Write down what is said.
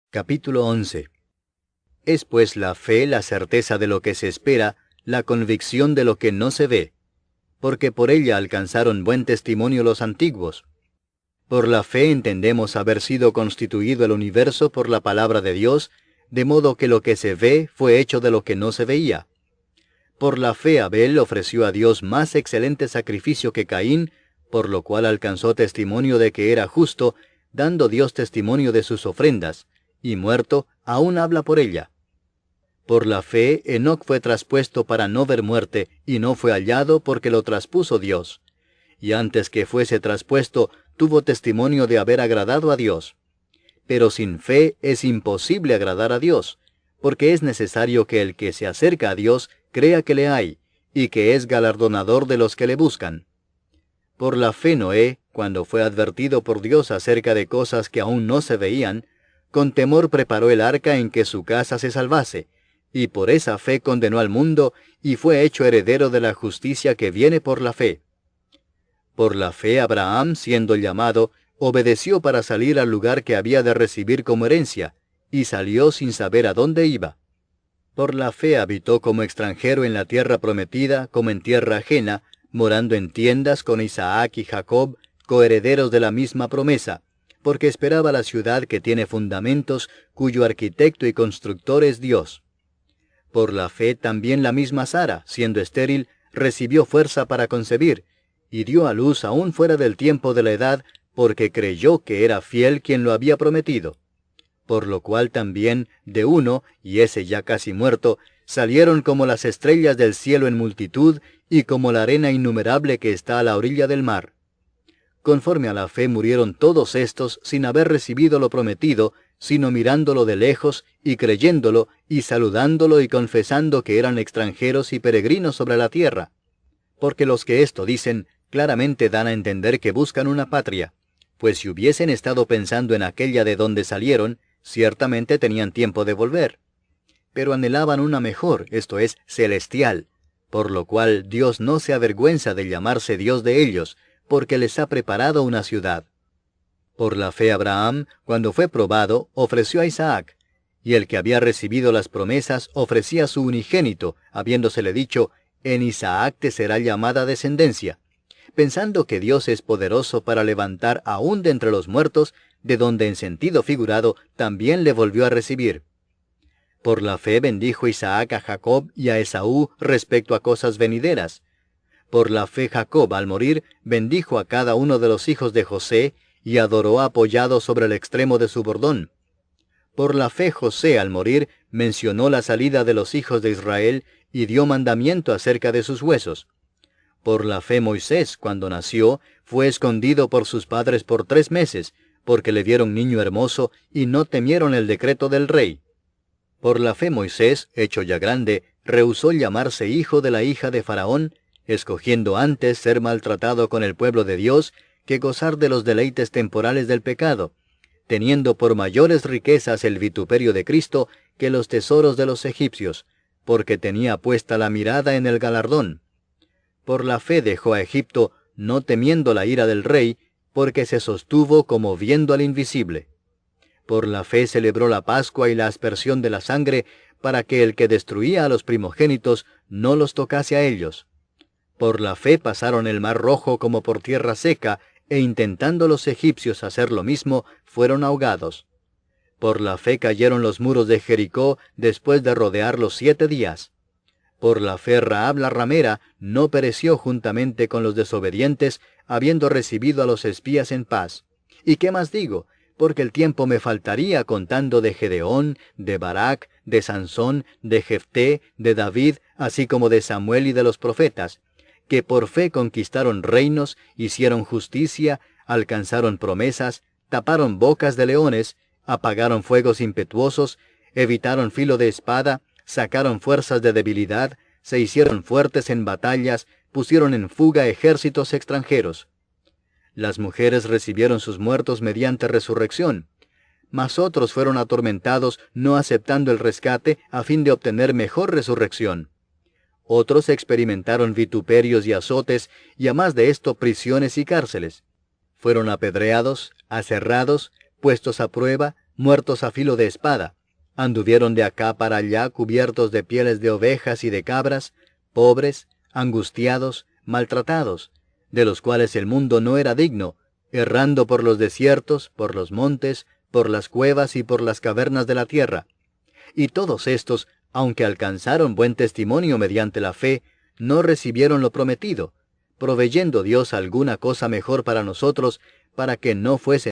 Capítulo 11. Es pues la fe la certeza de lo que se espera, la convicción de lo que no se ve, porque por ella alcanzaron buen testimonio los antiguos. Por la fe entendemos haber sido constituido el universo por la palabra de Dios, de modo que lo que se ve fue hecho de lo que no se veía. Por la fe Abel ofreció a Dios más excelente sacrificio que Caín, por lo cual alcanzó testimonio de que era justo, dando Dios testimonio de sus ofrendas, y muerto, aún habla por ella. Por la fe, Enoc fue traspuesto para no ver muerte, y no fue hallado porque lo traspuso Dios. Y antes que fuese traspuesto, tuvo testimonio de haber agradado a Dios. Pero sin fe es imposible agradar a Dios, porque es necesario que el que se acerca a Dios crea que le hay, y que es galardonador de los que le buscan. Por la fe Noé, cuando fue advertido por Dios acerca de cosas que aún no se veían, con temor preparó el arca en que su casa se salvase, y por esa fe condenó al mundo, y fue hecho heredero de la justicia que viene por la fe. Por la fe Abraham, siendo llamado, obedeció para salir al lugar que había de recibir como herencia, y salió sin saber a dónde iba. Por la fe habitó como extranjero en la tierra prometida, como en tierra ajena, morando en tiendas con Isaac y Jacob, coherederos de la misma promesa, porque esperaba la ciudad que tiene fundamentos, cuyo arquitecto y constructor es Dios. Por la fe también la misma Sara, siendo estéril, recibió fuerza para concebir, y dio a luz aún fuera del tiempo de la edad, porque creyó que era fiel quien lo había prometido. Por lo cual también, de uno, y ese ya casi muerto, salieron como las estrellas del cielo en multitud, y como la arena innumerable que está a la orilla del mar. Conforme a la fe murieron todos estos sin haber recibido lo prometido, sino mirándolo de lejos, y creyéndolo, y saludándolo y confesando que eran extranjeros y peregrinos sobre la tierra. Porque los que esto dicen, claramente dan a entender que buscan una patria, pues si hubiesen estado pensando en aquella de donde salieron, ciertamente tenían tiempo de volver. Pero anhelaban una mejor, esto es, celestial, por lo cual Dios no se avergüenza de llamarse Dios de ellos, porque les ha preparado una ciudad. Por la fe Abraham, cuando fue probado, ofreció a Isaac, y el que había recibido las promesas ofrecía a su unigénito, habiéndosele dicho, en Isaac te será llamada descendencia, pensando que Dios es poderoso para levantar aún de entre los muertos, de donde en sentido figurado también le volvió a recibir. Por la fe bendijo Isaac a Jacob y a Esaú respecto a cosas venideras. Por la fe Jacob, al morir, bendijo a cada uno de los hijos de José, y adoró apoyado sobre el extremo de su bordón. Por la fe José, al morir, mencionó la salida de los hijos de Israel, y dio mandamiento acerca de sus huesos. Por la fe Moisés, cuando nació, fue escondido por sus padres por 3 meses, porque le dieron niño hermoso, y no temieron el decreto del rey. Por la fe Moisés, hecho ya grande, rehusó llamarse hijo de la hija de Faraón, escogiendo antes ser maltratado con el pueblo de Dios, que gozar de los deleites temporales del pecado, teniendo por mayores riquezas el vituperio de Cristo que los tesoros de los egipcios, porque tenía puesta la mirada en el galardón. Por la fe dejó a Egipto, no temiendo la ira del rey, porque se sostuvo como viendo al invisible. Por la fe celebró la Pascua y la aspersión de la sangre, para que el que destruía a los primogénitos no los tocase a ellos. Por la fe pasaron el mar Rojo como por tierra seca, e intentando los egipcios hacer lo mismo, fueron ahogados. Por la fe cayeron los muros de Jericó después de rodearlos 7 días. Por la fe Rahab la ramera no pereció juntamente con los desobedientes, habiendo recibido a los espías en paz. ¿Y qué más digo? Porque el tiempo me faltaría contando de Gedeón, de Barak, de Sansón, de Jefté, de David, así como de Samuel y de los profetas, que por fe conquistaron reinos, hicieron justicia, alcanzaron promesas, taparon bocas de leones, apagaron fuegos impetuosos, evitaron filo de espada, sacaron fuerzas de debilidad, se hicieron fuertes en batallas, pusieron en fuga ejércitos extranjeros. Las mujeres recibieron sus muertos mediante resurrección, mas otros fueron atormentados no aceptando el rescate a fin de obtener mejor resurrección. Otros experimentaron vituperios y azotes, y a más de esto prisiones y cárceles. Fueron apedreados, aserrados, puestos a prueba, muertos a filo de espada, anduvieron de acá para allá cubiertos de pieles de ovejas y de cabras, pobres, angustiados, maltratados, de los cuales el mundo no era digno, errando por los desiertos, por los montes, por las cuevas y por las cavernas de la tierra. Y todos estos, aunque alcanzaron buen testimonio mediante la fe, no recibieron lo prometido, proveyendo Dios alguna cosa mejor para nosotros, para que no fuese